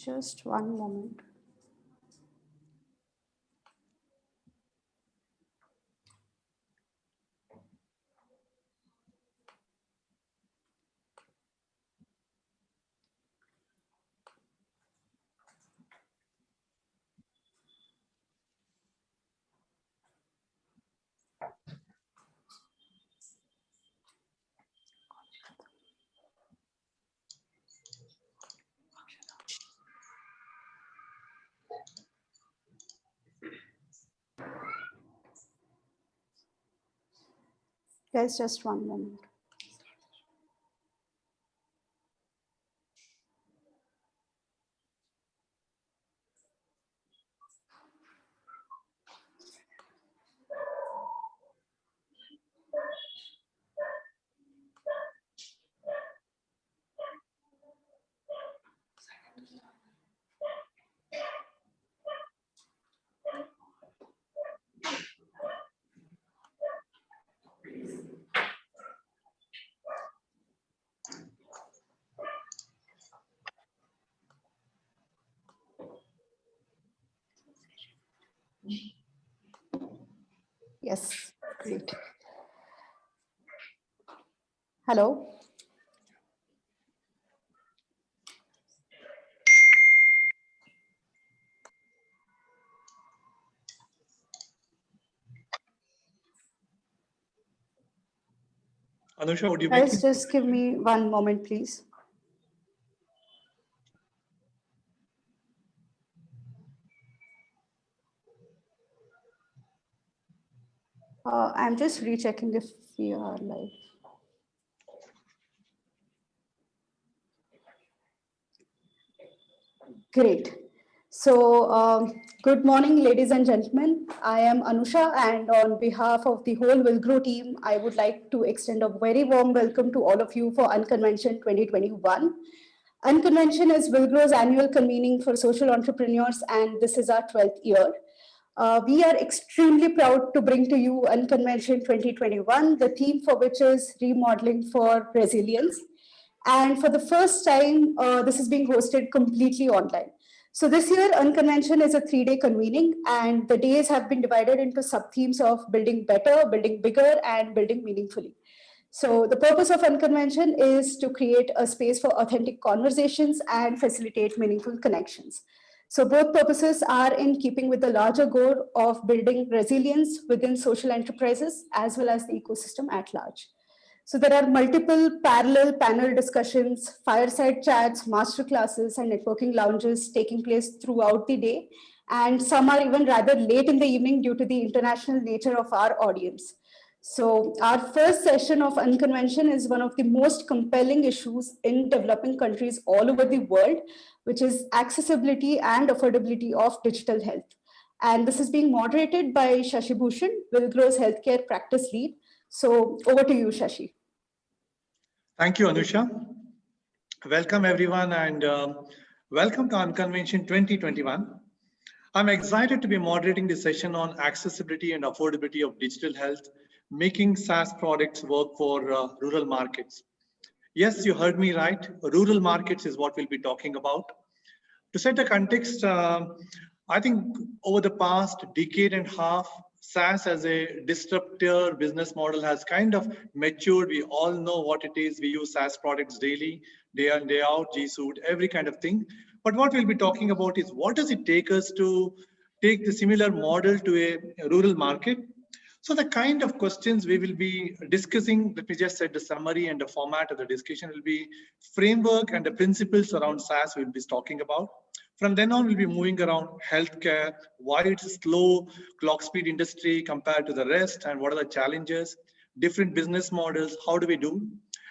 Just one moment. Guys, just one moment. Yes, great. Hello. Anusha, would you Guys, just give me one moment, please. I'm just rechecking if we are live. Great. So, good morning, ladies and gentlemen. I am Anusha, and on behalf of the whole Wilgrow team, I would like to extend a very warm welcome to all of you for Unconvention 2021. Unconvention is Wilgrow's annual convening for social entrepreneurs, and this is our 12th year. We are extremely proud to bring to you Unconvention 2021, the theme for which is remodeling for resilience. And for the first time, this is being hosted completely online. So this year, Unconvention is a 3-day convening, and the days have been divided into sub-themes of building better, building bigger, and building meaningfully. So the purpose of Unconvention is to create a space for authentic conversations and facilitate meaningful connections. So both purposes are in keeping with the larger goal of building resilience within social enterprises as well as the ecosystem at large. So there are multiple parallel panel discussions, fireside chats, masterclasses, and networking lounges taking place throughout the day. And some are even rather late in the evening due to the international nature of our audience. So our first session of Unconvention is one of the most compelling issues in developing countries all over the world, which is accessibility and affordability of digital health. And this is being moderated by Shashi Bhushan, Wilgrow's healthcare practice lead. So over to you, Shashi. Thank you, Anusha. Welcome, everyone, and welcome to Unconvention 2021. I'm excited to be moderating this session on accessibility and affordability of digital health, making SaaS products work for rural markets. Yes, you heard me right. Rural markets is what we'll be talking about. To set the context, I think over the past decade and a half, SaaS as a disruptor business model has kind of matured. We all know what it is. We use SaaS products daily, day in, day out, G Suite, every kind of thing. But what we'll be talking about is what does it take us to take the similar model to a rural market? So the kind of questions we will be discussing, let me just set the summary and the format of the discussion will be framework and the principles around SaaS we'll be talking about. From then on, we'll be moving around healthcare, why it's a slow clock speed industry compared to the rest, and what are the challenges, different business models, how do we do?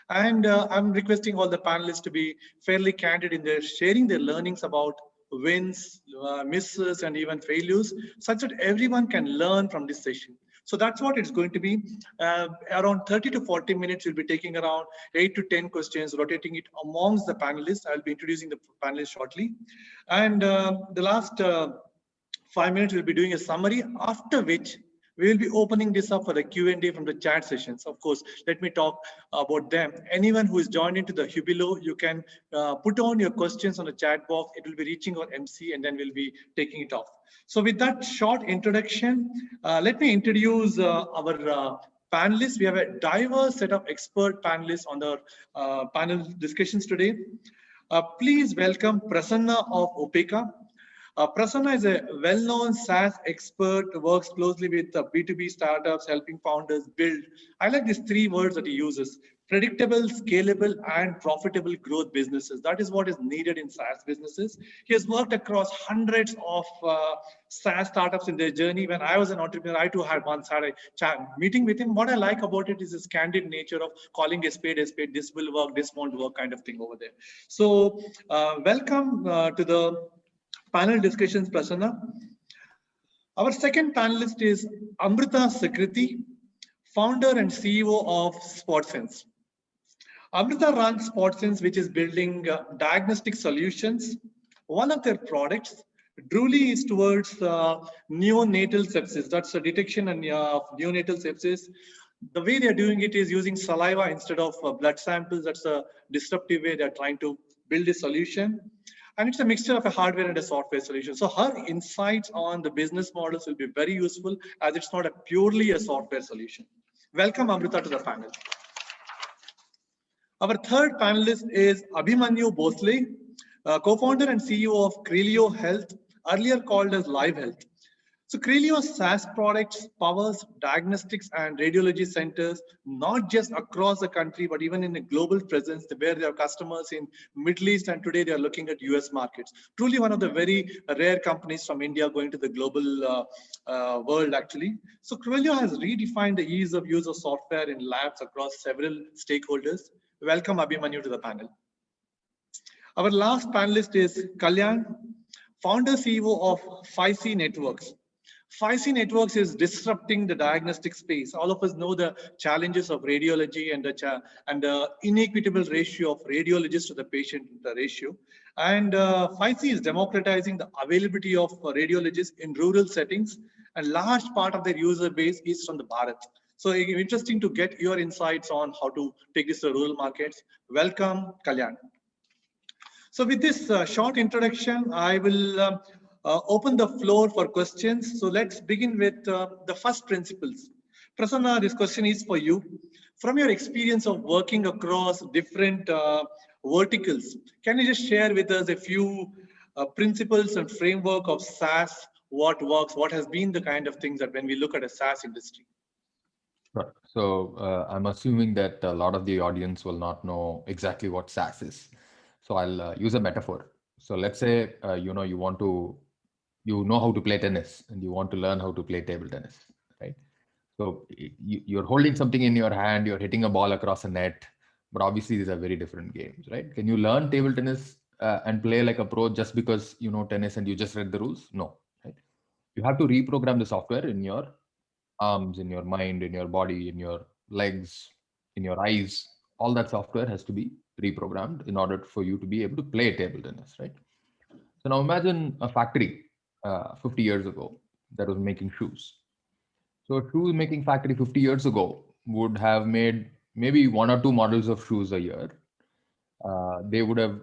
And I'm requesting all the panelists to be fairly candid in their sharing their learnings about wins, misses, and even failures, such that everyone can learn from this session. So that's what it's going to be. Around 30 to 40 minutes, we'll be taking around 8 to 10 questions, rotating it amongst the panelists. I'll be introducing the panelists shortly. And the last 5 minutes, we'll be doing a summary, after which We will be opening this up for the Q&A from the chat sessions. Of course, let me talk about them. Anyone who is joined into the Hubilo, you can put on your questions on the chat box. It will be reaching our MC and then we'll be taking it off. So with that short introduction, let me introduce our panelists. We have a diverse set of expert panelists on the panel discussions today. Please welcome Prasanna of Opeka. Prasanna is a well-known SaaS expert who works closely with B2B startups, helping founders build. I like these three words that he uses: predictable, scalable, and profitable growth businesses. That is what is needed in SaaS businesses. He has worked across hundreds of SaaS startups in their journey. When I was an entrepreneur, I too had once had a meeting with him. What I like about it is his candid nature of calling a spade, this will work, this won't work kind of thing over there. So welcome to the panel discussions, Prasanna. Our second panelist is Amrita Sakriti, founder and CEO of SpotSense. Amrita runs SpotSense, which is building diagnostic solutions. One of their products truly is towards neonatal sepsis. That's the detection and neonatal sepsis. The way they're doing it is using saliva instead of blood samples. That's a disruptive way they're trying to build a solution. And it's a mixture of a hardware and a software solution. So her insights on the business models will be very useful, as it's not purely a software solution. Welcome, Amrita, to the panel. Our third panelist is Abhimanyu Bhosle, co-founder and CEO of Crelio Health, earlier called as Live Health. So Crelio's SaaS products powers diagnostics and radiology centers, not just across the country, but even in a global presence, where there are customers in Middle East, and today they are looking at US markets. Truly one of the very rare companies from India going to the global world, actually. So Crelio has redefined the ease of use of software in labs across several stakeholders. Welcome, Abhimanyu, to the panel. Our last panelist is Kalyan, founder CEO of 5C Networks. 5C Networks is disrupting the diagnostic space. All of us know the challenges of radiology and the inequitable ratio of radiologist to the patient ratio. And 5C is democratizing the availability of radiologists in rural settings. A large part of their user base is from the Bharat. So interesting to get your insights on how to take this to rural markets. Welcome, Kalyan. So with this short introduction, I will open the floor for questions. So let's begin with the first principles. Prasanna, this question is for you. From your experience of working across different verticals, can you just share with us a few principles and framework of SaaS, what works, what has been the kind of things that when we look at a SaaS industry? Right. So I'm assuming that a lot of the audience will not know exactly what SaaS is. So I'll use a metaphor. So let's say, you know how to play tennis and you want to learn how to play table tennis, right? So you're holding something in your hand, you're hitting a ball across a net, but obviously these are very different games, right? Can you learn table tennis and play like a pro just because you know tennis and you just read the rules? No, right? You have to reprogram the software in your arms, in your mind, in your body, in your legs, in your eyes. All that software has to be reprogrammed in order for you to be able to play table tennis, right? So now imagine a factory 50 years ago that was making shoes. So a shoe making factory 50 years ago would have made maybe one or two models of shoes a year. They would have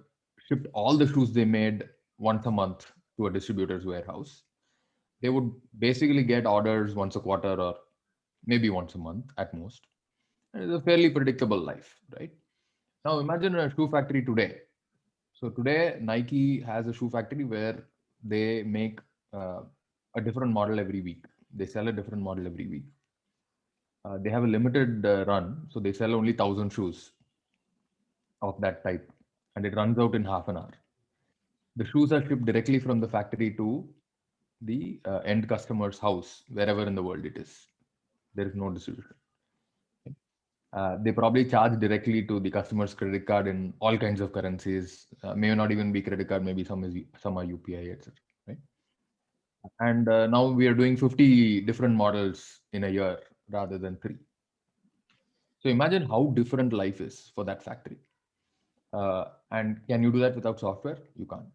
shipped all the shoes they made once a month to a distributor's warehouse. They would basically get orders once a quarter or maybe once a month at most. And it's a fairly predictable life, right? Now imagine a shoe factory today. So today Nike has a shoe factory where they make a different model every week. They sell a different model every week. They have a limited run, so they sell only 1,000 shoes of that type, and it runs out in half an hour. The shoes are shipped directly from the factory to the end customer's house, wherever in the world it is. There is no distribution. They probably charge directly to the customer's credit card in all kinds of currencies. May not even be credit card, maybe some are UPI, etc. Right? And now we are doing 50 different models in a year rather than 3. So imagine how different life is for that factory. And can you do that without software? You can't.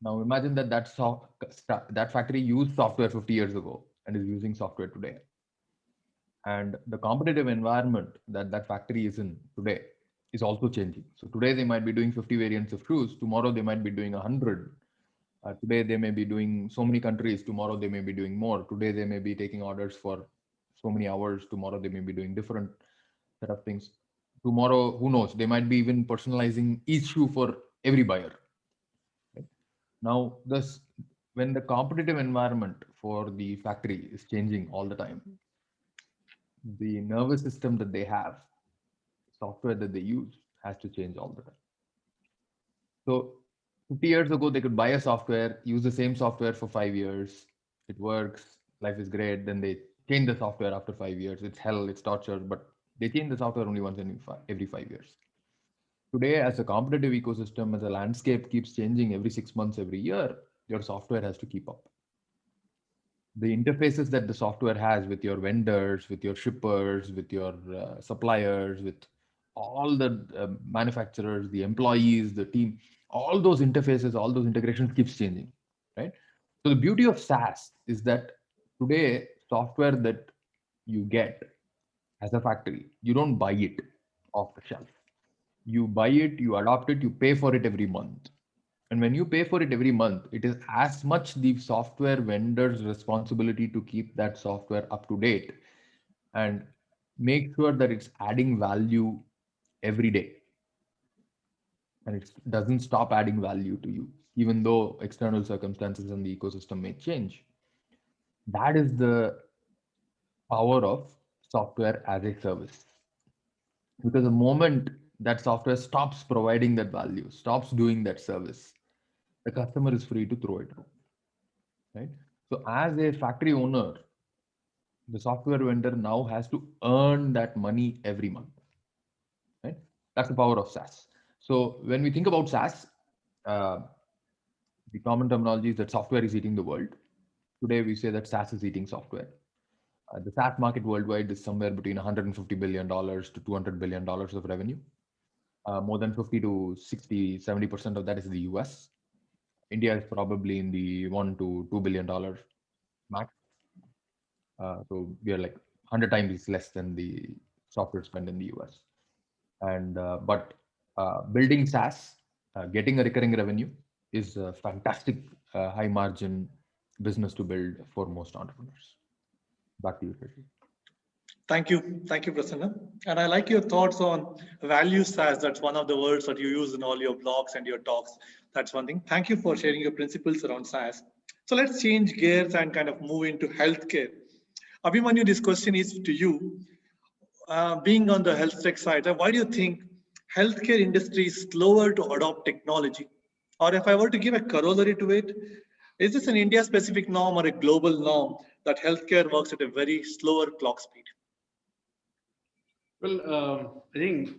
Now imagine that that factory used software 50 years ago, and is using software today. And the competitive environment that that factory is in today is also changing. So today they might be doing 50 variants of shoes. Tomorrow they might be doing 100. Today they may be doing so many countries. Tomorrow they may be doing more. Today they may be taking orders for so many hours. Tomorrow they may be doing different set of things. Tomorrow, who knows? They might be even personalizing each shoe for every buyer. Right? Now, this when the competitive environment for the factory is changing all the time, the nervous system that they have, software that they use, has to change all the time. So 50 years ago, they could buy a software, use the same software for 5 years. It works, life is great. Then they change the software after 5 years. It's hell, it's torture, but they change the software only once in every 5 years. Today, as a competitive ecosystem, as a landscape keeps changing every 6 months, every year, your software has to keep up. The interfaces that the software has with your vendors, with your shippers, with your suppliers, with all the manufacturers, the employees, the team, all those interfaces, all those integrations keeps changing, right? So the beauty of SaaS is that today software that you get as a factory, you don't buy it off the shelf. You buy it, you adopt it, you pay for it every month. And when you pay for it every month, it is as much the software vendor's responsibility to keep that software up to date and make sure that it's adding value every day. And it doesn't stop adding value to you, even though external circumstances and the ecosystem may change. That is the power of software as a service. Because the moment that software stops providing that value, stops doing that service, the customer is free to throw it out. Right? So as a factory owner, the software vendor now has to earn that money every month. Right? That's the power of SaaS. So when we think about SaaS, uh, the common terminology is that software is eating the world. Today we say that SaaS is eating software. The SaaS market worldwide is somewhere between $150 billion to $200 billion of revenue. More than 50 to 60, 70% of that is the US. India is probably in the $1 to $2 billion max. So we are like 100 times less than the software spend in the US. And but building SaaS, getting a recurring revenue is a fantastic high margin business to build for most entrepreneurs. Back to you, Krishi. Thank you, Prasanna. And I like your thoughts on value SaaS. That's one of the words that you use in all your blogs and your talks. That's one thing. Thank you for sharing your principles around SaaS. So let's change gears and kind of move into healthcare. Abhimanyu, this question is to you. Being on the health tech side, why do you think healthcare industry is slower to adopt technology? Or if I were to give a corollary to it, is this an India specific norm or a global norm that healthcare works at a very slower clock speed? Well, I think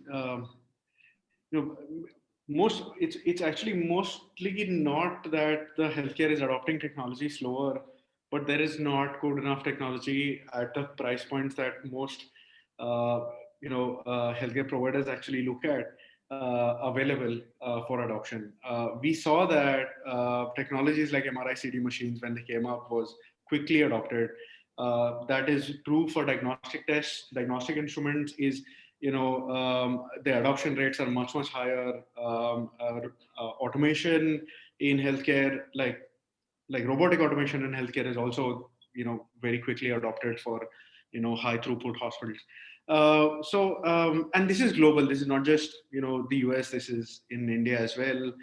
it's actually mostly not that the healthcare is adopting technology slower, but there is not good enough technology at the price points that most healthcare providers actually look at available for adoption. We saw that technologies like MRI CD machines, when they came up, was quickly adopted. That is true for diagnostic tests. Diagnostic instruments is, the adoption rates are much higher. Automation in healthcare, like robotic automation in healthcare, is also very quickly adopted for high throughput hospitals. And this is global. This is not just the US. This is in India as well.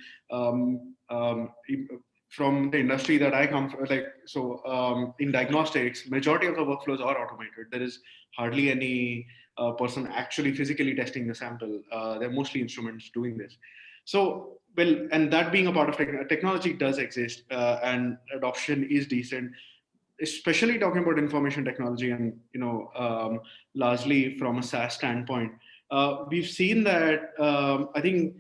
From the industry that I come from, in diagnostics, majority of the workflows are automated. There is hardly any person actually physically testing the sample. They're mostly instruments doing this. So, well, and that being a part of technology does exist, and adoption is decent, especially talking about information technology and, largely from a SaaS standpoint. We've seen that, I think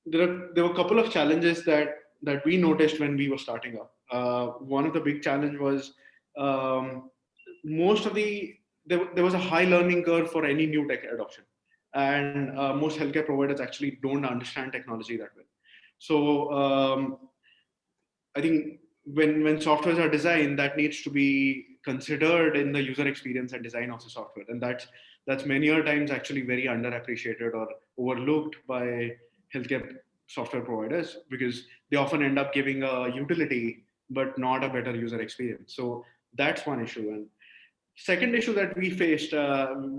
there were a couple of challenges that we noticed when we were starting up. One of the big challenge was there was a high learning curve for any new tech adoption, and most healthcare providers actually don't understand technology that well. So I think when softwares are designed, that needs to be considered in the user experience and design of the software. And that's many a times actually very underappreciated or overlooked by healthcare software providers, because they often end up giving a utility but not a better user experience. So that's one issue. And second issue that we faced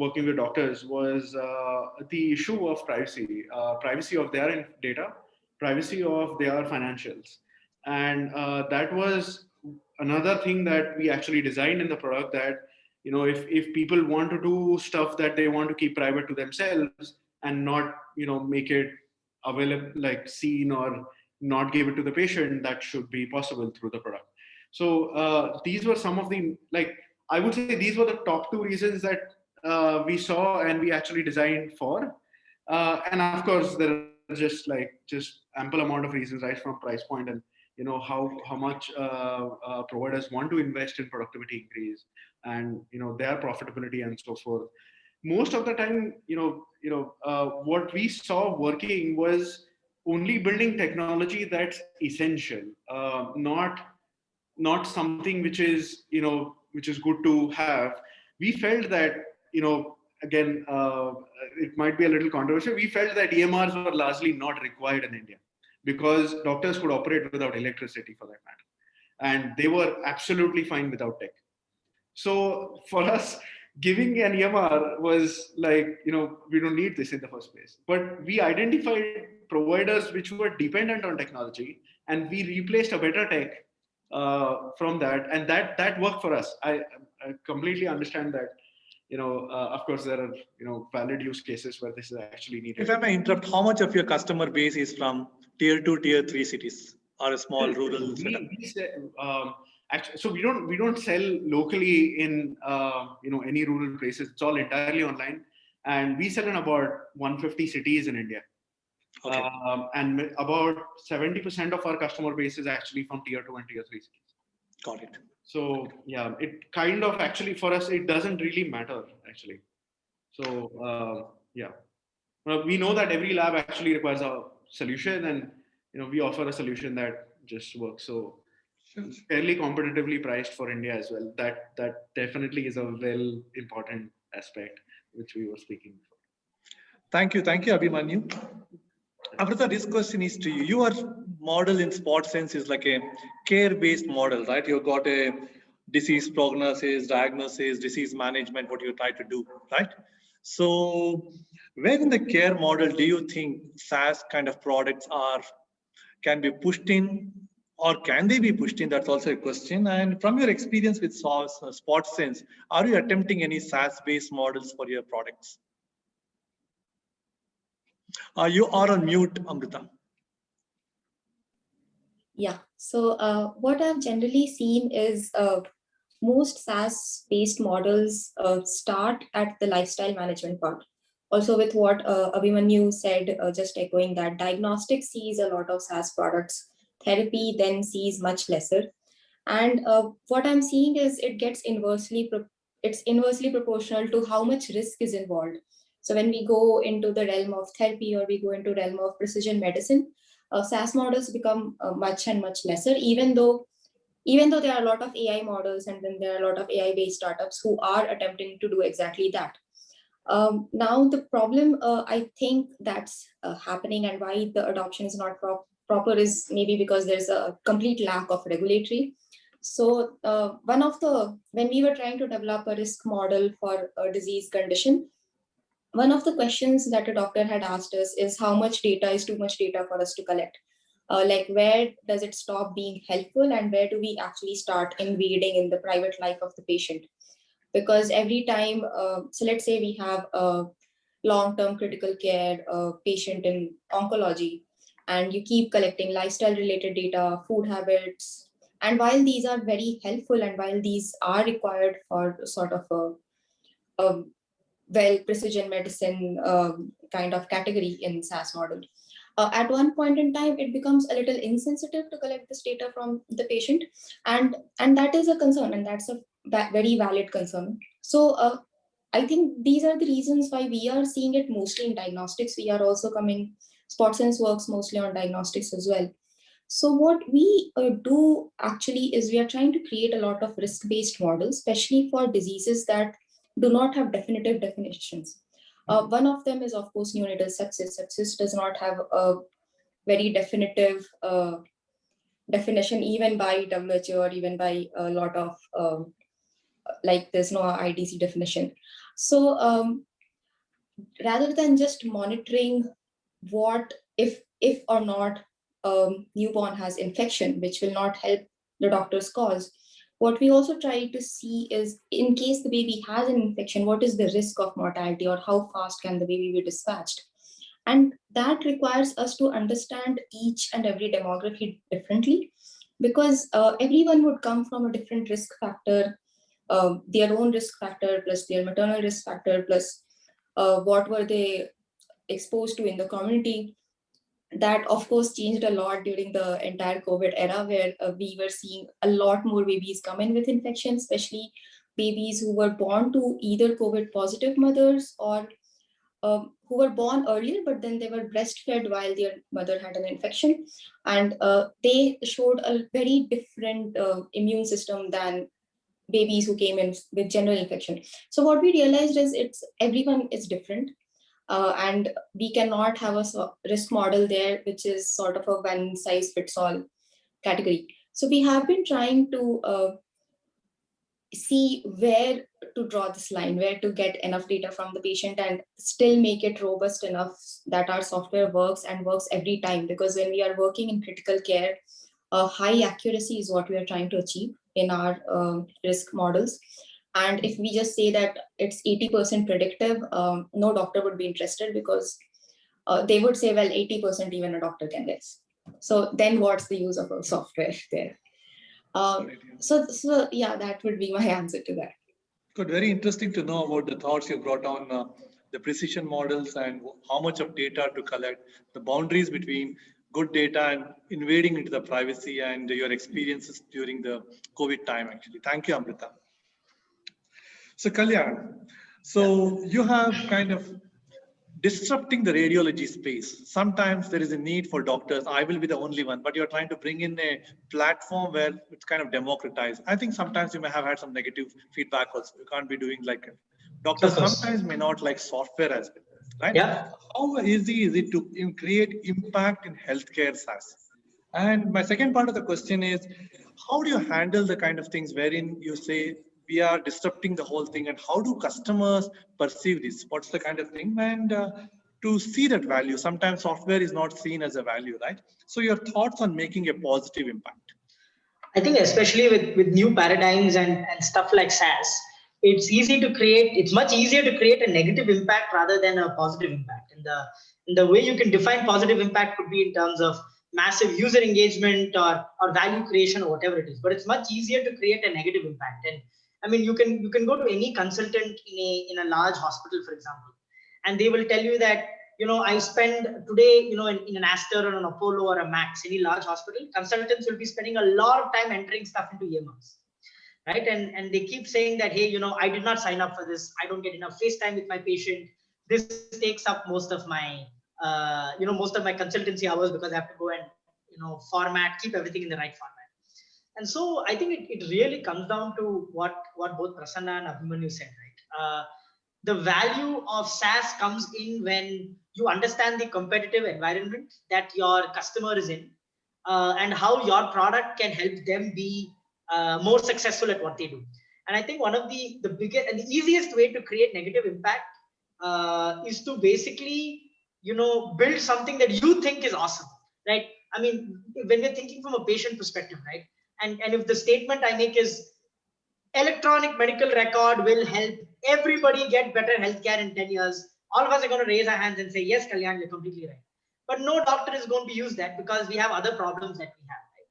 working with doctors was the issue of privacy, privacy of their data, privacy of their financials. And that was another thing that we actually designed in the product, that if people want to do stuff that they want to keep private to themselves and not make it available, like seen, or not give it to the patient, that should be possible through the product. So these were some of the, like, I would say these were the top two reasons that we saw and we actually designed for. And of course, there are just ample amount of reasons, right from price point and how much providers want to invest in productivity increase and their profitability and so forth. Most of the time, what we saw working was only building technology that's essential, not something which is good to have. We felt that again, it might be a little controversial. We felt that EMRs were largely not required in India because doctors could operate without electricity, for that matter, and they were absolutely fine without tech. So for us, giving an EMR was like, we don't need this in the first place. But we identified providers which were dependent on technology, and we replaced a better tech from that, and that worked for us. I completely understand that. Of course, there are valid use cases where this is actually needed. If I may interrupt, how much of your customer base is from tier 2, tier 3 cities or a small rural setup? Actually, so we don't sell locally in any rural places. It's all entirely online, and we sell in about 150 cities in India. Okay. And about 70% of our customer base is actually from tier 2 and tier 3 cities. Got it. So yeah, it kind of actually for us, it doesn't really matter actually. So yeah, we know that every lab actually requires a solution, and we offer a solution that just works. So it's fairly competitively priced for India as well. That definitely is a well important aspect which we were speaking before. Thank you, Abhimanyu. Amrita, this question is to you. Your model in SpotSense is like a care-based model, right? You've got a disease prognosis, diagnosis, disease management, what you try to do, right? So where in the care model do you think SaaS kind of products can be pushed in, or can they be pushed in? That's also a question. And from your experience with SpotSense, are you attempting any SaaS-based models for your products? You are on mute, Amrita. Yeah, so what I've generally seen is most SaaS-based models start at the lifestyle management part. Also with what Abhimanyu said, just echoing that, diagnostics sees a lot of SaaS products, therapy then sees much lesser. And what I'm seeing is it's inversely proportional to how much risk is involved. So when we go into the realm of therapy or we go into realm of precision medicine, SaaS models become much and much lesser, even though there are a lot of AI models and then there are a lot of AI-based startups who are attempting to do exactly that. Now the problem I think that's happening and why the adoption is not proper is maybe because there's a complete lack of regulatory. So when we were trying to develop a risk model for a disease condition, one of the questions that a doctor had asked us is how much data is too much data for us to collect? Like where does it stop being helpful and where do we actually start invading in the private life of the patient? Because every time, so let's say we have a long-term critical care patient in oncology, and you keep collecting lifestyle related data, food habits, and while these are very helpful and while these are required for sort of a precision medicine kind of category in SaaS model, at one point in time, it becomes a little insensitive to collect this data from the patient. And that is a concern, and that's a very valid concern. So I think these are the reasons why we are seeing it mostly in diagnostics. We are also SpotSense works mostly on diagnostics as well. So what we do actually is we are trying to create a lot of risk-based models, especially for diseases that do not have definitive definitions. One of them is, of course, neonatal sepsis. Sepsis does not have a very definitive definition, even by WHO or even by a lot of, like there's no IDC definition. So rather than just monitoring what if or not newborn has infection, which will not help the doctor's cause, what we also try to see is, in case the baby has an infection, what is the risk of mortality, or how fast can the baby be dispatched. And that requires us to understand each and every demography differently, because everyone would come from a different risk factor, their own risk factor plus their maternal risk factor plus what were they exposed to in the community. That of course changed a lot during the entire COVID era, where we were seeing a lot more babies come in with infections, especially babies who were born to either COVID positive mothers, or who were born earlier, but then they were breastfed while their mother had an infection. And they showed a very different immune system than babies who came in with general infection. So what we realized is everyone is different, and we cannot have a risk model there, which is sort of a one size fits all category. So we have been trying to see where to draw this line, where to get enough data from the patient and still make it robust enough that our software works and works every time. Because when we are working in critical care, high accuracy is what we are trying to achieve in our risk models. And if we just say that it's 80% predictive, no doctor would be interested, because they would say, well, 80% even a doctor can guess. So then what's the use of a software there? So yeah, that would be my answer to that. Good. Very interesting to know about the thoughts you brought on the precision models and how much of data to collect, the boundaries between good data and invading into the privacy, and your experiences during the COVID time, actually. Thank you, Amrita. So, Kalyan, so you have kind of disrupting the radiology space. Sometimes there is a need for doctors. I will be the only one, but you're trying to bring in a platform where it's kind of democratized. I think sometimes you may have had some negative feedback also. You can't be doing like doctors sometimes may not like software as well, right? Yeah. How easy is it to create impact in healthcare SaaS? And my second part of the question is, how do you handle the kind of things wherein you say we are disrupting the whole thing, and how do customers perceive this? What's the kind of thing? And to see that value, sometimes software is not seen as a value, right? So your thoughts on making a positive impact? I think especially with new paradigms and stuff like SaaS, it's much easier to create a negative impact rather than a positive impact. And the way you can define positive impact could be in terms of massive user engagement or value creation or whatever it is. But it's much easier to create a negative impact. And I mean, you can go to any consultant in a large hospital, for example, and they will tell you that, I spend today, in an Aster or an Apollo or a Max, any large hospital, consultants will be spending a lot of time entering stuff into EMRs, right? And they keep saying that, hey, I did not sign up for this. I don't get enough face time with my patient. This takes up most of my, most of my consultancy hours, because I have to go and, format, keep everything in the right format. And so I think it really comes down to what both Prasanna and Abhimanyu said, right? The value of SaaS comes in when you understand the competitive environment that your customer is in, and how your product can help them be more successful at what they do. And I think one of the biggest and the easiest way to create negative impact is to basically, build something that you think is awesome, right? I mean, when we're thinking from a patient perspective, right? And if the statement I make is electronic medical record will help everybody get better healthcare in 10 years, all of us are going to raise our hands and say, yes, Kalyan, you're completely right. But no doctor is going to use that, because we have other problems that we have. Right?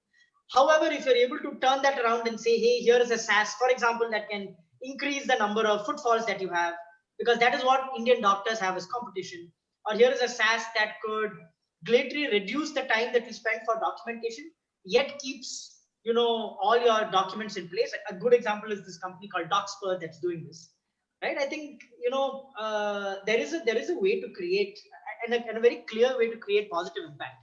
However, if you're able to turn that around and say, hey, here is a SaaS, for example, that can increase the number of footfalls that you have, because that is what Indian doctors have as competition. Or here is a SaaS that could greatly reduce the time that you spend for documentation, yet keeps all your documents in place. A good example is this company called DocSpur that's doing this, right? I think there is a way to create, and a very clear way to create positive impact.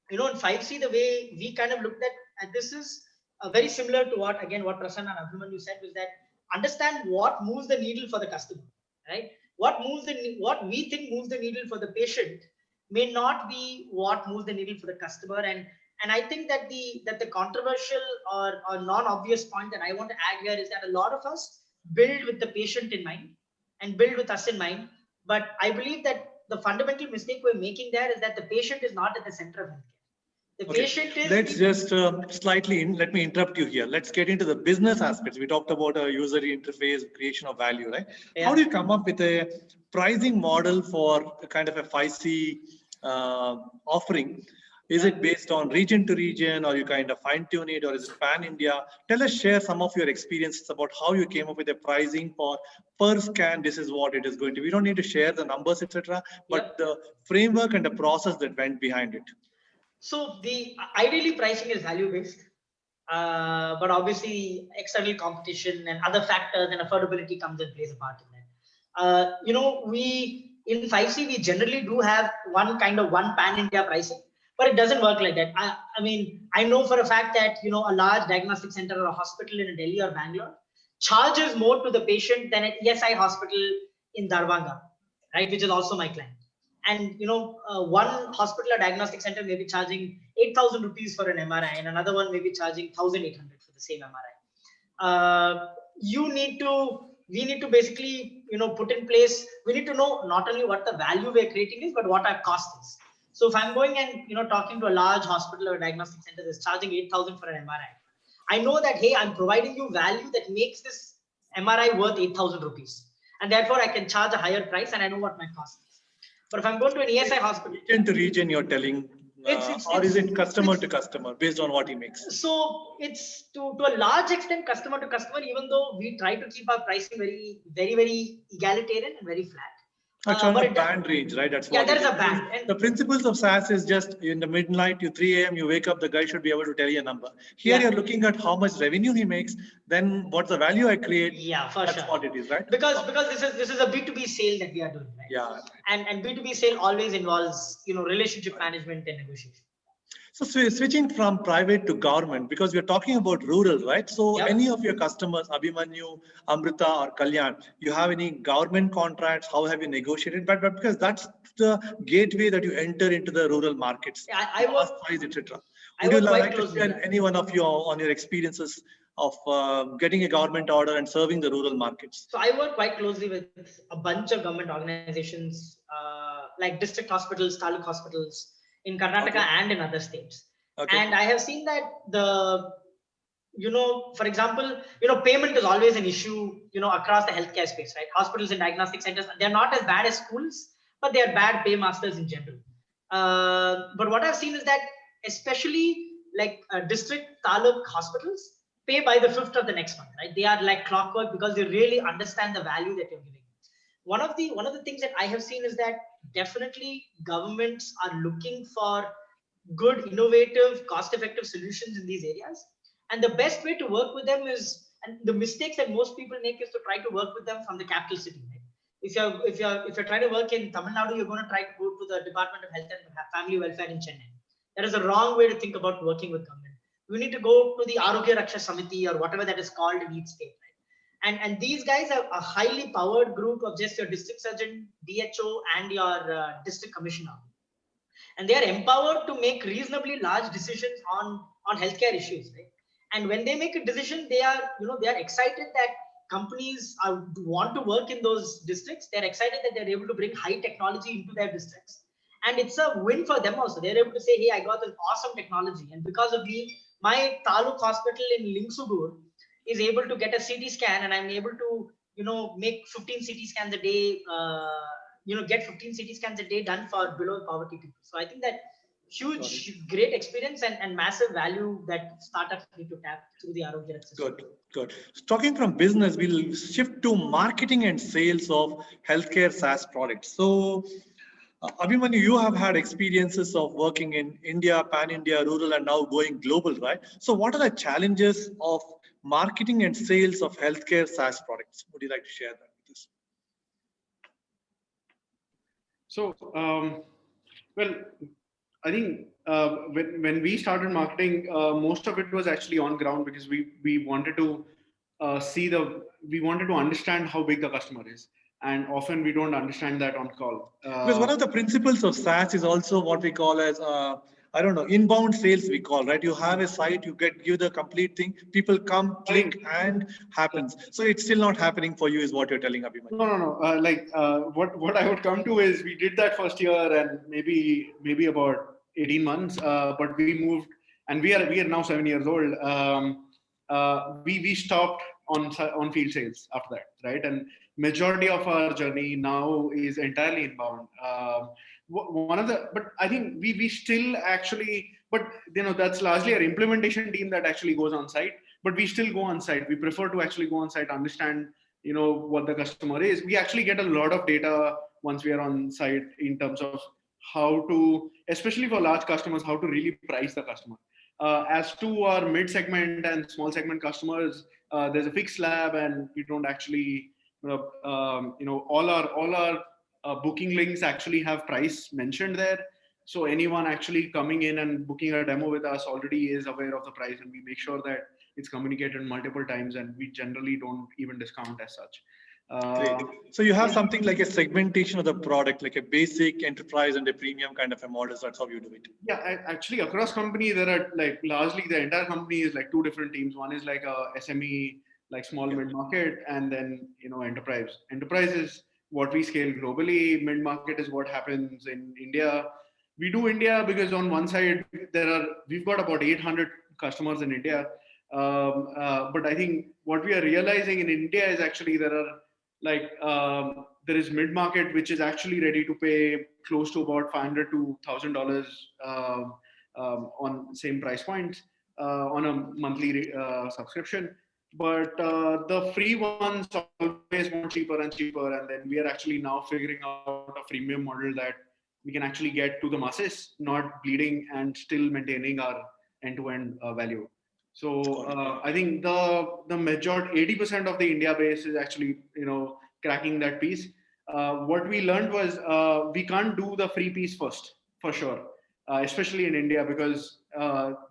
in 5C, the way we kind of looked at this is very similar to what Prasanna and Abhimanyu said, was that understand what moves the needle for the customer, right? What we think moves the needle for the patient may not be what moves the needle for the customer. And I think that the controversial or non-obvious point that I want to add here is that a lot of us build with the patient in mind and build with us in mind. But I believe that the fundamental mistake we're making there is that the patient is not at the center of healthcare. The patient is. Let's just let me interrupt you here. Let's get into the business aspects. We talked about a user interface, creation of value, right? Yeah. How do you come up with a pricing model for a kind of a 5C offering? Is it based on region to region, or you kind of fine tune it, or is it pan India? Tell us, share some of your experiences about how you came up with a pricing for per scan. This is what it is going to be. We don't need to share the numbers, etc., but the framework and the process that went behind it. So ideally pricing is value based, but obviously external competition and other factors and affordability comes and plays a part in that. We in 5C we generally do have one pan India pricing, but it doesn't work like that. I mean, I know for a fact that a large diagnostic center or a hospital in Delhi or Bangalore charges more to the patient than an ESI hospital in Darbhanga, right? Which is also my client. And one hospital or diagnostic center may be charging 8,000 rupees for an MRI, and another one may be charging 1,800 for the same MRI. We need to basically put in place. We need to know not only what the value we're creating is, but what our cost is. So if I'm going and talking to a large hospital or diagnostic center that's charging 8,000 for an MRI, I know that hey, I'm providing you value that makes this MRI worth 8,000 rupees, and therefore I can charge a higher price, and I know what my cost is. But if I'm going to an ESI hospital, region to region, you're telling, or is it customer to customer based on what he makes? So it's to a large extent customer to customer, even though we try to keep our pricing very, very, very egalitarian and very flat. It's on a band range, right? That's what there's a band. And the principles of SaaS is just in the midnight, you 3 a.m., you wake up, the guy should be able to tell you a number. Here you're looking at how much revenue he makes, then what's the value I create. Yeah, for that's sure. What it is, right? Because this is a B2B sale that we are doing, right? Yeah. And B2B sale always involves relationship management and negotiation. So switching from private to government, because we're talking about rural, right? So any of your customers, Abhimanyu, Amrita or Kalyan, you have any government contracts? How have you negotiated? But because that's the gateway that you enter into the rural markets, I work, etc. Would you like to share any one of your experiences of getting a government order and serving the rural markets? So I work quite closely with a bunch of government organizations like district hospitals, taluk hospitals, in Karnataka and in other states. And I have seen that for example, payment is always an issue, across the healthcare space, right? Hospitals and diagnostic centers, they're not as bad as schools, but they are bad paymasters in general. But what I've seen is that especially like district taluk hospitals pay by the 5th of the next month, right? They are like clockwork because they really understand the value that you're giving. One of the things that I have seen is that definitely governments are looking for good, innovative, cost-effective solutions in these areas. And the best way to work with them is, and the mistakes that most people make is to try to work with them from the capital city. Right? If you're trying to work in Tamil Nadu, you're going to try to go to the Department of Health and Family Welfare in Chennai. That is the wrong way to think about working with government. We need to go to the Arogya Raksha Samiti or whatever that is called in each state. And these guys are a highly powered group of just your district surgeon, DHO, and your district commissioner. And they are empowered to make reasonably large decisions on healthcare issues, right? And when they make a decision, they are excited that companies want to work in those districts. They're excited that they're able to bring high technology into their districts. And it's a win for them also. They're able to say, hey, I got this awesome technology. And because of me, my taluk hospital in Lingsugur is able to get a CT scan, and I'm able to, make 15 CT scans a day, get 15 CT scans a day done for below poverty people. So I think that huge, great experience and massive value that startups need to tap through the Arogya system. Good. So talking from business, we'll shift to marketing and sales of healthcare SaaS products. So Abhimanyu, you have had experiences of working in India, pan-India, rural, and now going global, right? So what are the challenges of marketing and sales of healthcare SaaS products? Would you like to share that with us? So, well, I think when we started marketing, most of it was actually on ground because we wanted to we wanted to understand how big the customer is, and often we don't understand that on call. Because one of the principles of SaaS is also what we call as I don't know, inbound sales we call, right? You have a site, you give the complete thing, people come, click, and happens. So it's still not happening for you, is what you're telling Abhimanyu. No. What I would come to is we did that first year and maybe about 18 months, but we moved, and we are now 7 years old. We stopped on field sales after that, right? And majority of our journey now is entirely inbound. But I think we still actually, but that's largely our implementation team that actually goes on site. But we still go on site. We prefer to actually go on site, understand what the customer is. We actually get a lot of data once we are on site in terms of how to, especially for large customers, how to really price the customer. As to our mid segment and small segment customers, there's a fixed slab, and we don't actually, all our booking links actually have price mentioned there. So anyone actually coming in and booking a demo with us already is aware of the price, and we make sure that it's communicated multiple times, and we generally don't even discount as such. Great. So you have something like a segmentation of the product, like a basic, enterprise, and a premium kind of a model. So that's how you do it. Yeah, actually across company, there are like largely the entire company is like two different teams. One is like a SME, like small mid-market, and then enterprise. Enterprise is what we scale globally. Mid-market is what happens in India. We do India because on one side we've got about 800 customers in India. But I think what we are realizing in India is actually there is mid-market which is actually ready to pay close to about $500 to $1,000 on same price points on a monthly subscription. But the free ones always want cheaper and cheaper, and then we are actually now figuring out a freemium model that we can actually get to the masses, not bleeding and still maintaining our end-to-end value. So I think the majority, 80% of the India base is actually cracking that piece. What we learned was we can't do the free piece first, for sure, especially in India, because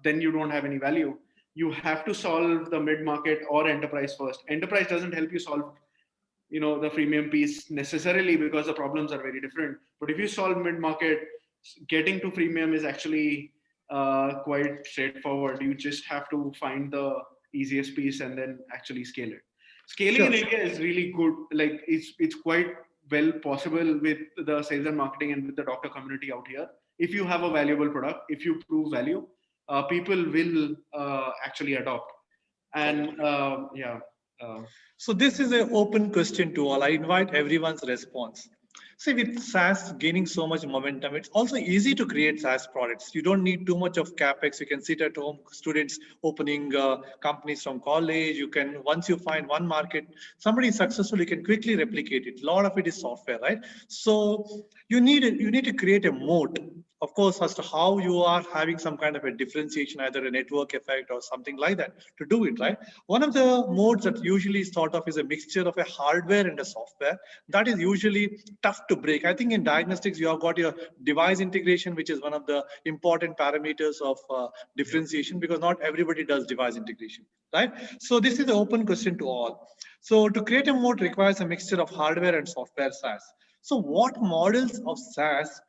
then you don't have any value. You have to solve the mid-market or enterprise first. Enterprise doesn't help you solve the freemium piece necessarily, because the problems are very different. But if you solve mid-market, getting to freemium is actually quite straightforward. You just have to find the easiest piece and then actually scale it. Scaling in India is really good. Like it's quite well possible with the sales and marketing and with the doctor community out here. If you have a valuable product, if you prove value, people will actually adopt. And so this is an open question to all. I invite everyone's response. See, with SaaS gaining so much momentum, it's also easy to create SaaS products. You don't need too much of CapEx. You can sit at home, students opening companies from college. You can, once you find one market, somebody is successful, you can quickly replicate it. A lot of it is software, right? So you need to create a moat. Of course, as to how you are having some kind of a differentiation, either a network effect or something like that to do it, right? One of the modes that usually is thought of is a mixture of a hardware and a software. That is usually tough to break. I think in diagnostics, you have got your device integration, which is one of the important parameters of differentiation, because not everybody does device integration, right? So this is an open question to all. So to create a moat requires a mixture of hardware and software SaaS. So what models of SaaS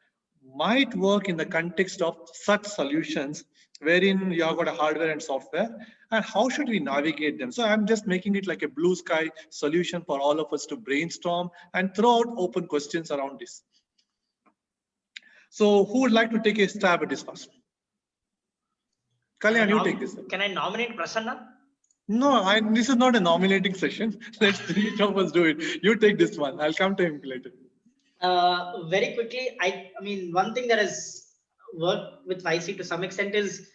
might work in the context of such solutions wherein you have got a hardware and software, and how should we navigate them? So I'm just making it like a blue sky solution for all of us to brainstorm and throw out open questions around this. So who would like to take a stab at this first? Kalyan, you take this. Can I nominate Prasanna? No, this is not a nominating session. Let's each of us do it. You take this one. I'll come to him later. Very quickly, I mean, one thing that has worked with YC to some extent is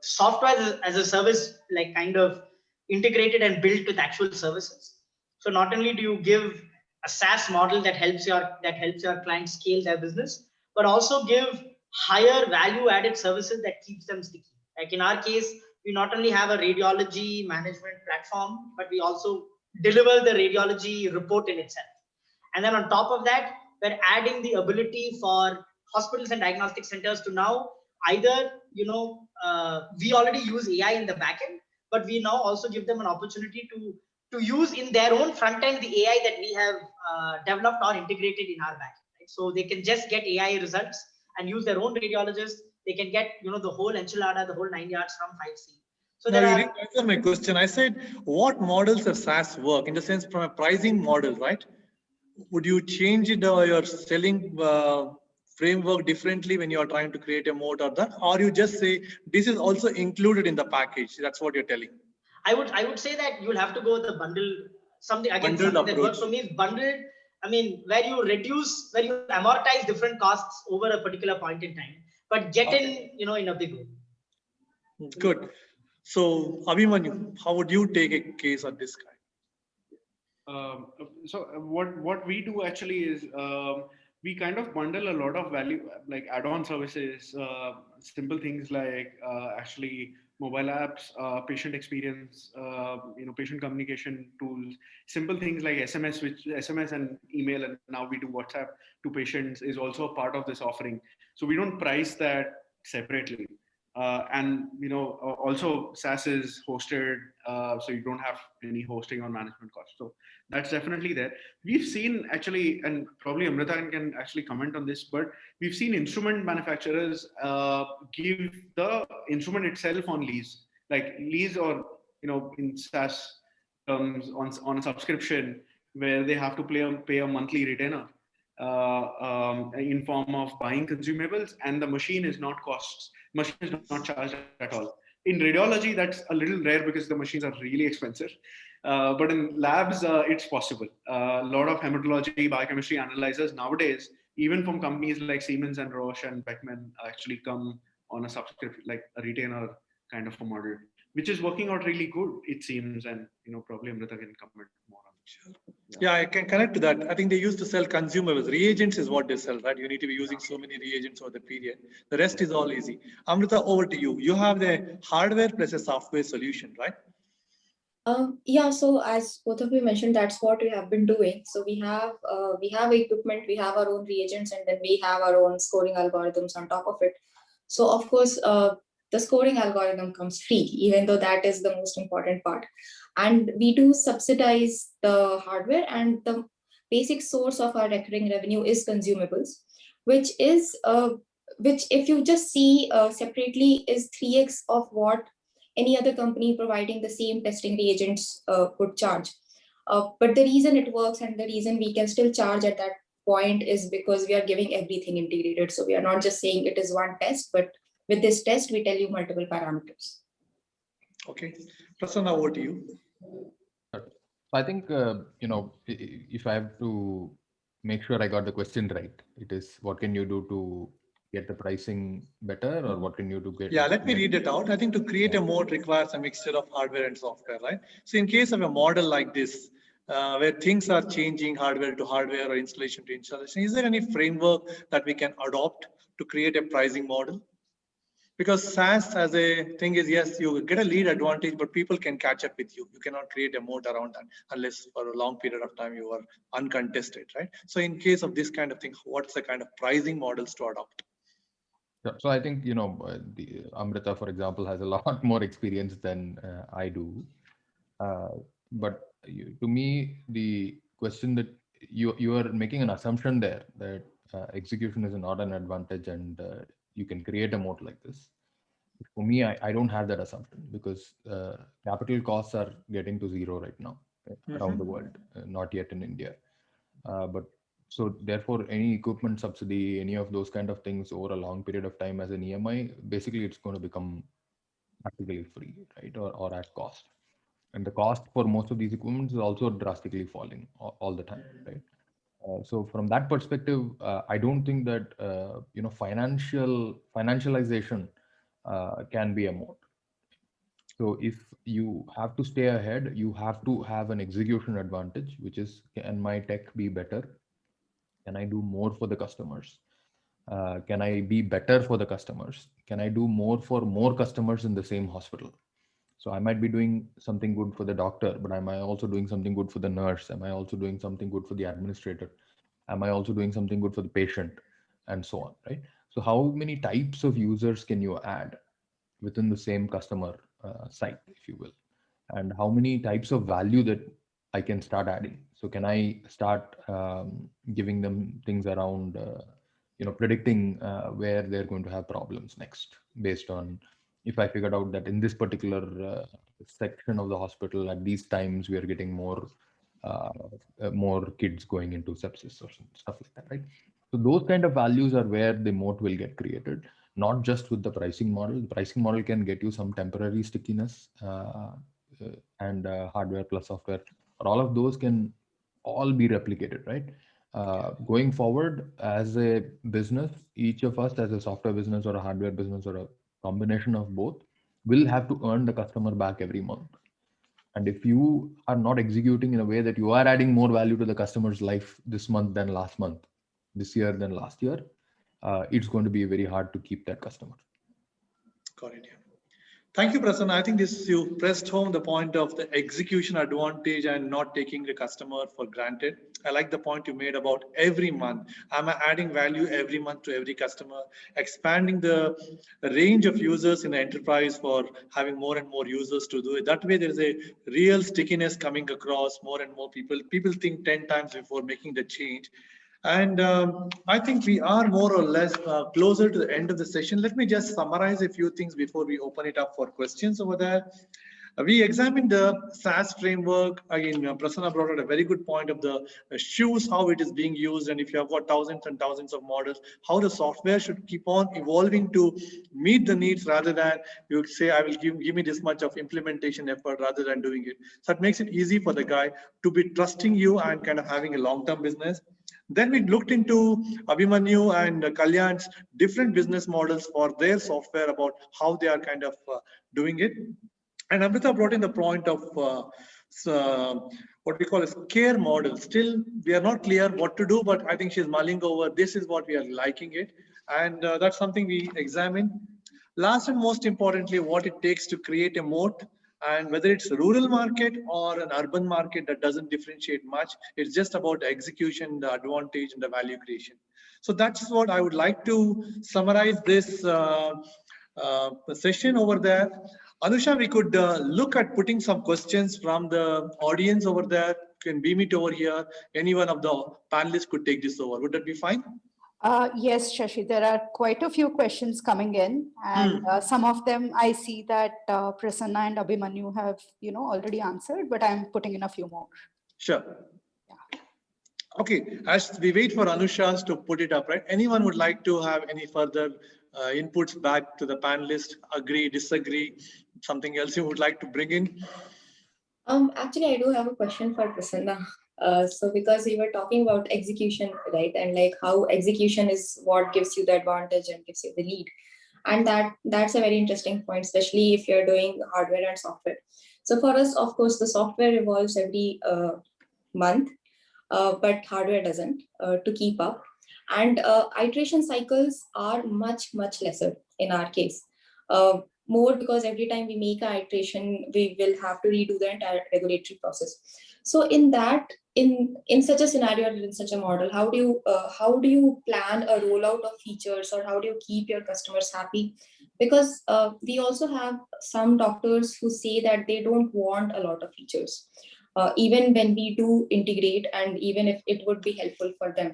software as a service, like kind of integrated and built with actual services. So not only do you give a SaaS model that helps your clients scale their business, but also give higher value added services that keeps them sticky. Like in our case, we not only have a radiology management platform, but we also deliver the radiology report in itself. And then on top of that, we're adding the ability for hospitals and diagnostic centers to now either, we already use AI in the backend, but we now also give them an opportunity to use in their own front end the AI that we have developed or integrated in our backend. Right? So they can just get AI results and use their own radiologists. They can get the whole enchilada, the whole 9 yards from 5C. So Now there you are. didn't answer my question. I said, what models of SaaS work in the sense from a pricing model, right? Would you change it or your selling framework differently when you are trying to create a mode or that, or you just say this is also included in the package? That's what you're telling. I would say that you'll have to go with the bundle. Something Bundled that approach. works for me is bundled. I mean, where you amortize different costs over a particular point in time, but get in, in a big way. Good. So, Abhimanyu, how would you take a case on this guy? So what we do actually is we kind of bundle a lot of value, like add-on services, simple things like actually mobile apps, patient experience, patient communication tools, simple things like SMS and email, and now we do WhatsApp to patients is also a part of this offering. So we don't price that separately. And also SaaS is hosted, so you don't have any hosting or management costs. So that's definitely there. We've seen actually, and probably Amrita can actually comment on this, but we've seen instrument manufacturers give the instrument itself on lease, like lease, or in SaaS terms on a subscription, where they have to pay a monthly retainer in form of buying consumables, and the machine is not charged at all. In radiology, that's a little rare because the machines are really expensive. But in labs, it's possible. A lot of hematology, biochemistry analyzers nowadays, even from companies like Siemens and Roche and Beckman, actually come on a subscription, like a retainer kind of a model, which is working out really good, it seems. And probably Amrita can comment more on it. Sure. Yeah, I can connect to that. I think they used to sell consumables. Reagents is what they sell, right? You need to be using so many reagents over the period. The rest is all easy. Amrita, over to you. You have the hardware plus a software solution, right? Yeah, so as both of you mentioned, that's what we have been doing. So we have equipment, we have our own reagents, and then we have our own scoring algorithms on top of it. So of course, the scoring algorithm comes free, even though that is the most important part. And we do subsidize the hardware, and the basic source of our recurring revenue is consumables, which if you just see separately is 3x of what any other company providing the same testing reagents would charge. But the reason it works and the reason we can still charge at that point is because we are giving everything integrated. So we are not just saying it is one test, but with this test, we tell you multiple parameters. Okay. Prasanna, over to you. I think, if I have to make sure I got the question right, it is what can you do to get the pricing better, or what can you do get? Yeah, let me read it out. I think to create a mode requires a mixture of hardware and software, right? So in case of a model like this, where things are changing hardware to hardware or installation to installation, is there any framework that we can adopt to create a pricing model? Because SaaS as a thing is, yes, you get a lead advantage, but people can catch up with you. You cannot create a moat around that unless for a long period of time you are uncontested, right? So in case of this kind of thing, what's the kind of pricing models to adopt? So I think, the Amrita, for example, has a lot more experience than I do. But to me, the question that you are making an assumption there that execution is not an advantage, and you can create a moat like this. For me, I don't have that assumption, because capital costs are getting to zero right now around the world, not yet in India. But so therefore, any equipment subsidy, any of those kind of things over a long period of time as an EMI, basically it's going to become practically free, right? Or at cost. And the cost for most of these equipments is also drastically falling all the time, right? So from that perspective, I don't think that financialization can be a moat. So if you have to stay ahead, you have to have an execution advantage, which is, can my tech be better? Can I do more for the customers? Can I be better for the customers? Can I do more for more customers in the same hospital? So I might be doing something good for the doctor, but am I also doing something good for the nurse? Am I also doing something good for the administrator? Am I also doing something good for the patient? And so on, right? So how many types of users can you add within the same customer site, if you will? And how many types of value that I can start adding? So can I start giving them things around, predicting where they're going to have problems next, based on if I figured out that in this particular section of the hospital at these times we are getting more kids going into sepsis or stuff like that, right? So those kind of values are where the moat will get created, not just with the pricing model. The pricing model can get you some temporary stickiness, and hardware plus software, but all of those can all be replicated, right? Going forward as a business, each of us as a software business or a hardware business or a combination of both will have to earn the customer back every month. And if you are not executing in a way that you are adding more value to the customer's life this month than last month, this year than last year, it's going to be very hard to keep that customer. Got it. Yeah. Thank you, Prasanna. I think you pressed home the point of the execution advantage and not taking the customer for granted. I like the point you made about every month. I'm adding value every month to every customer, expanding the range of users in the enterprise for having more and more users to do it. That way, there is a real stickiness coming across. More and more people think 10 times before making the change. And I think we are more or less closer to the end of the session. Let me just summarize a few things before we open it up for questions over there. We examined the SaaS framework. Again, Prasanna brought out a very good point of the shoes, how it is being used. And if you have got thousands and thousands of models, how the software should keep on evolving to meet the needs rather than you say, I will give me this much of implementation effort rather than doing it. So it makes it easy for the guy to be trusting you and kind of having a long-term business. Then we looked into Abhimanyu and Kalyan's different business models for their software about how they are kind of doing it. And Amrita brought in the point of what we call a care model. Still, we are not clear what to do, but I think she's mulling over. This is what we are liking it. And that's something we examine. Last and most importantly, what it takes to create a moat. And whether it's a rural market or an urban market, that doesn't differentiate much. It's just about execution, the advantage, and the value creation. So that's what I would like to summarize this session over there. Anusha, we could look at putting some questions from the audience over there. You can beam it over here. Any one of the panelists could take this over. Would that be fine? Yes, Shashi, there are quite a few questions coming in, and some of them I see that Prasanna and Abhimanyu have, already answered, but I'm putting in a few more. Sure. Yeah. Okay, as we wait for Anusha to put it up, right? Anyone would like to have any further inputs back to the panelists? Agree, disagree, something else you would like to bring in? Actually, I do have a question for Prasanna. So because we were talking about execution, right? And like how execution is what gives you the advantage and gives you the lead. And that's a very interesting point, especially if you're doing hardware and software. So for us, of course, the software evolves every month, but hardware doesn't to keep up. And iteration cycles are much, much lesser in our case. More because every time we make an iteration, we will have to redo the entire regulatory process. So in such a scenario, in such a model, how do you plan a rollout of features, or how do you keep your customers happy? Because we also have some doctors who say that they don't want a lot of features, even when we do integrate, and even if it would be helpful for them.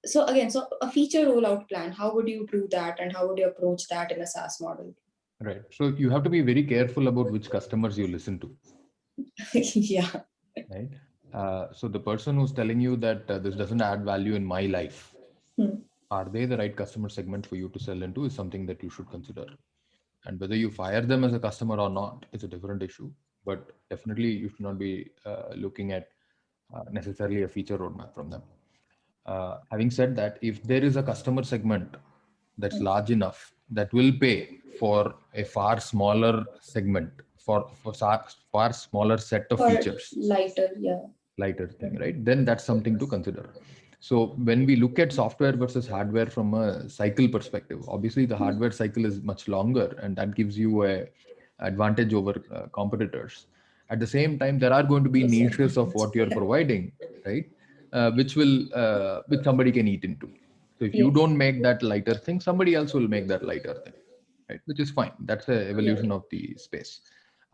So a feature rollout plan, how would you do that, and how would you approach that in a SaaS model? Right. So you have to be very careful about which customers you listen to. Yeah. Right. So the person who's telling you that this doesn't add value in my life, are they the right customer segment for you to sell into is something that you should consider. And whether you fire them as a customer or not is a different issue. But definitely you should not be looking at necessarily a feature roadmap from them. Having said that, if there is a customer segment that's large enough that will pay for a far smaller segment, for far smaller set of features, lighter thing, right? Then that's something to consider. So when we look at software versus hardware from a cycle perspective, obviously the hardware cycle is much longer, and that gives you a advantage over competitors. At the same time, there are going to be niches of what you're providing, right? Which somebody can eat into. So if you Yes. don't make that lighter thing, somebody else will make that lighter thing, right? Which is fine. That's the evolution of the space.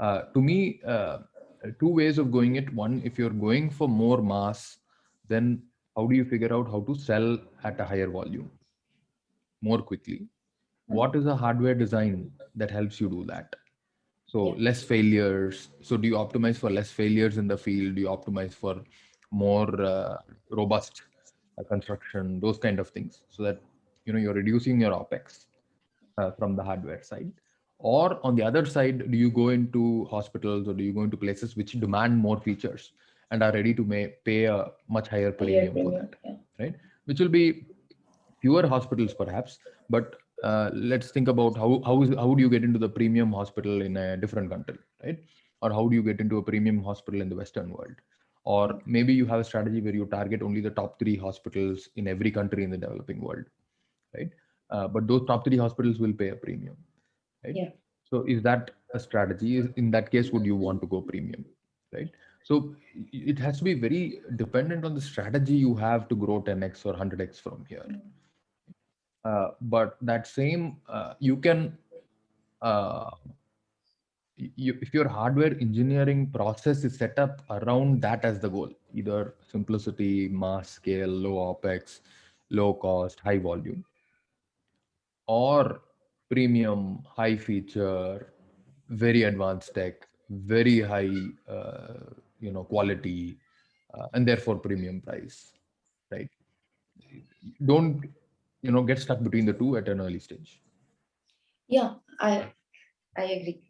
To me, two ways of going it. One, if you're going for more mass, then how do you figure out how to sell at a higher volume more quickly? What is a hardware design that helps you do that? So Yeah. less failures. So do you optimize for less failures in the field? Do you optimize for more robust construction? Those kind of things, so that you're reducing your opex from the hardware side. Or on the other side, do you go into hospitals, or do you go into places which demand more features and are ready to pay a much higher Higher premium for premium. that, Yeah. right? Which will be fewer hospitals perhaps, but let's think about how do you get into the premium hospital in a different country, right? Or how do you get into a premium hospital in the Western world? Or maybe you have a strategy where you target only the top 3 hospitals in every country in the developing world, right? But those top 3 hospitals will pay a premium, right? Yeah. So is that a strategy? In that case, would you want to go premium, right? So it has to be very dependent on the strategy you have to grow 10x or 100x from here. But that same, you can, if your hardware engineering process is set up around that as the goal, either simplicity, mass scale, low opex, low cost, high volume, or premium, high feature, very advanced tech, very high, quality, and therefore premium price, right? Don't, get stuck between the two at an early stage. Yeah, I agree.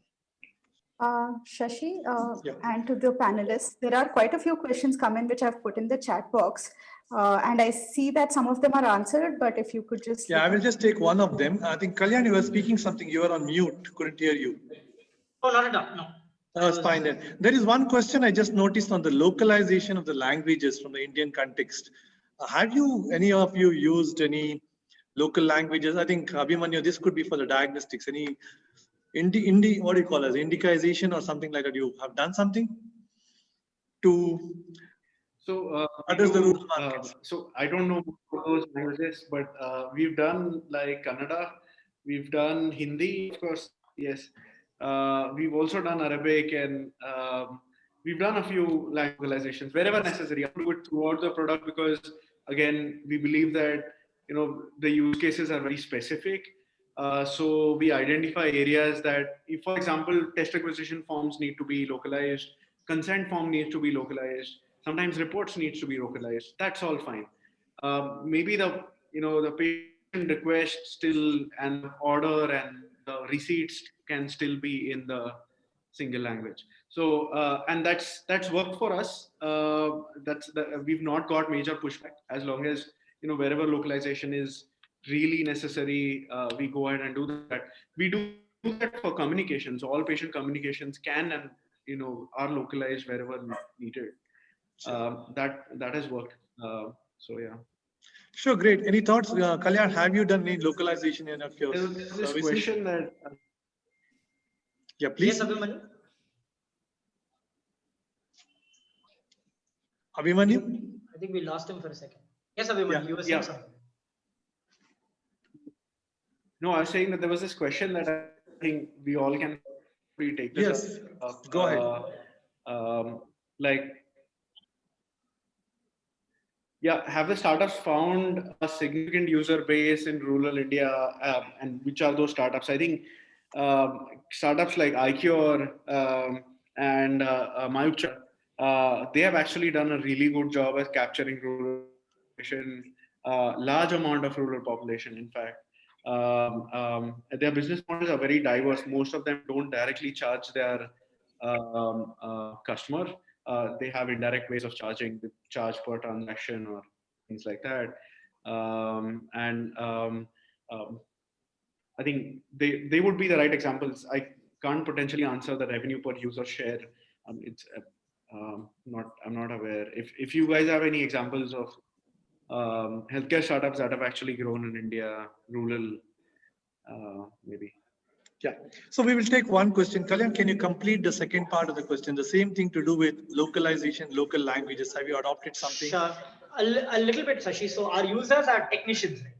Shashi, Yeah. and to the panelists, there are quite a few questions come in which I've put in the chat box, and I see that some of them are answered. But if you could just Yeah, I will just take one of them. I think Kalyan, you were speaking something. You were on mute. Couldn't hear you. Oh, not at all. No. That's fine then. There is one question I just noticed on the localization of the languages from the Indian context. Have you, any of you, used any local languages? I think Abhimanyu, this could be for the diagnostics. Any what do you call it? Indicization or something like that? You have done something to So address the rural markets? so I don't know those languages, but we've done like Kannada, we've done Hindi, of course, yes. We've also done Arabic, and we've done a few localizations wherever necessary. I don't do it throughout the product because, again, we believe that the use cases are very specific. So we identify areas that, if, for example, test acquisition forms need to be localized, consent form needs to be localized, sometimes reports needs to be localized. That's all fine. Maybe the patient request still, and order and the receipts can still be in the single language. So and that's worked for us. We've not got major pushback, as long as wherever localization is really necessary, we go ahead and do that. We do that for communications. All patient communications can and are localized wherever needed. That has worked. So yeah. Sure, great. Any thoughts, Kalyan? Have you done any localization in of your There's this services? question that. Yeah, please. Yes, Abhimanyu. Abhimanyu? I think we lost him for a second. Yes, Abhimanyu, you were saying something. No, I was saying that there was this question that I think we all can take this Yes, up. go ahead. Like, yeah, have the startups found a significant user base in rural India, and which are those startups? I think startups like iCure and Mayukcha, they have actually done a really good job at capturing rural population, large amount of rural population, in fact. Their business models are very diverse. Most of them don't directly charge their customer. They have indirect ways of charging, with charge per transaction or things like that. I think they would be the right examples. I can't potentially answer the revenue per user share. It's I'm not aware. If you guys have any examples of healthcare startups that have actually grown in India, rural, maybe. Yeah. So we will take one question. Kalyan, can you complete the second part of the question? The same thing to do with localization, local languages. Have you adopted something? Sure. A little bit, Sashi. So our users are technicians, right?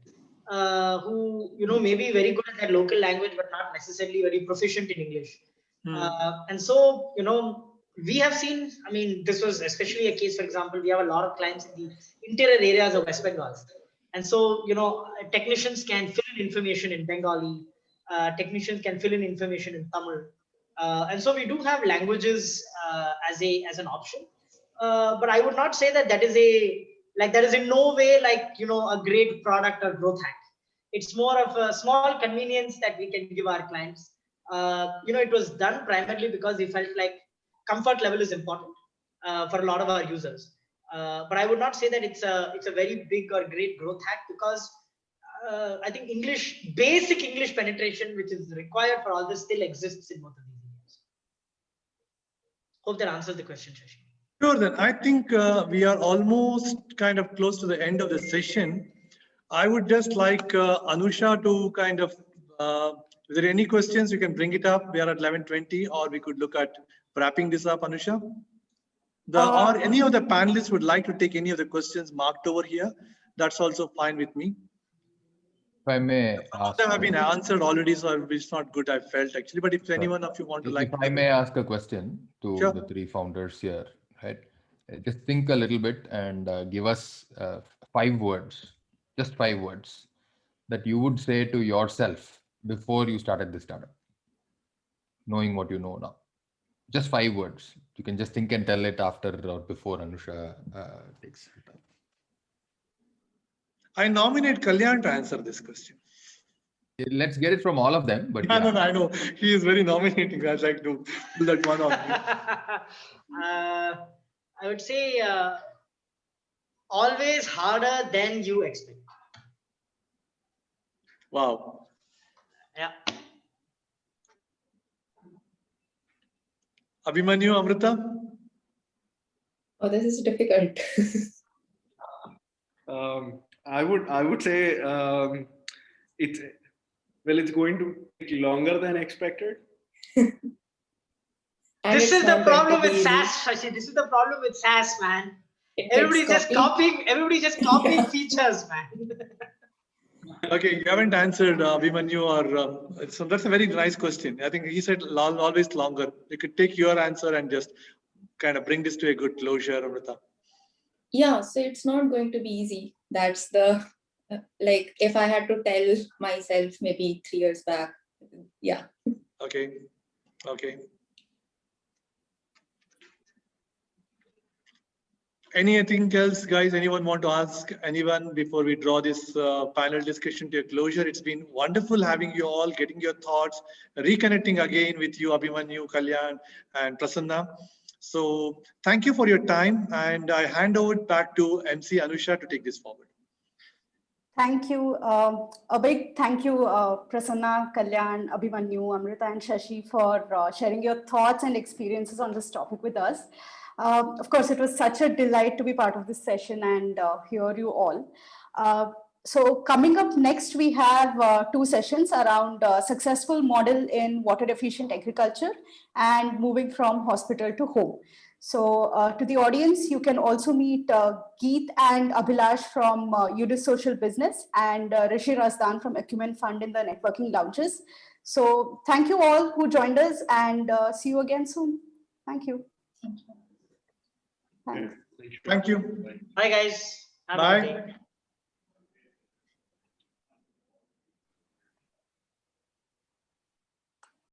who may be very good at their local language but not necessarily very proficient in English. And so we have seen, I mean, this was especially a case, for example, we have a lot of clients in the interior areas of West Bengal. And so, technicians can fill in information in Bengali, technicians can fill in information in Tamil. And so we do have languages as an option. But I would not say that is in no way a great product or growth hack. It's more of a small convenience that we can give our clients. It was done primarily because we felt like comfort level is important for a lot of our users. But I would not say that it's a very big or great growth hack, because I think basic English penetration, which is required for all this, still exists in both of these areas. Hope that answers the question, Shashi. Sure, then I think we are almost kind of close to the end of the session. I would just like Anusha to kind of, if there are any questions, you can bring it up. We are at 11:20, or we could look at wrapping this up, Anusha. Or any of the panelists would like to take any of the questions marked over here. That's also fine with me. If I may Some of them have been answered already, so it's not good, I felt actually. But if anyone of you want to If I may ask a question to Sure. the three founders here, right? Just think a little bit and give us 5 words, just 5 words that you would say to yourself before you started this startup, knowing what you know now. Just 5 words. You can just think and tell it after or before Anusha takes it up. I nominate Kalyan to answer this question. Let's get it from all of them. But No, I know. He is very nominating. I'd like to pull that one on me. I would say always harder than you expect. Wow. Yeah. Abhimanyu, Amrita? Oh, this is difficult. I would say it's going to take longer than expected. This is the problem with SaaS, Shashi. This is the problem with SaaS, man. Everybody's just copying features, man. Okay, you haven't answered Abhimanyu or so that's a very nice question. I think he said always longer. You could take your answer and just kind of bring this to a good closure, Amrita. Yeah, so it's not going to be easy. That's the, if I had to tell myself maybe 3 years back, yeah. Okay. Anything else, guys? Anyone want to ask anyone before we draw this panel discussion to a closure? It's been wonderful having you all, getting your thoughts, reconnecting again with you, Abhimanyu, Kalyan, and Prasanna. So thank you for your time, and I hand over back to MC Anusha to take this forward. Thank you. A big thank you, Prasanna, Kalyan, Abhimanyu, Amrita, and Shashi for sharing your thoughts and experiences on this topic with us. Of course, it was such a delight to be part of this session and hear you all. So coming up next, we have 2 sessions around successful model in water efficient agriculture and moving from hospital to home. So to the audience, you can also meet Geet and Abhilash from Udis Social Business and Rishi Rasdan from Acumen Fund in the networking lounges. So thank you all who joined us, and see you again soon. Thank you. Thank you. Thanks. Thank you. Bye, guys. Have a good Bye. day.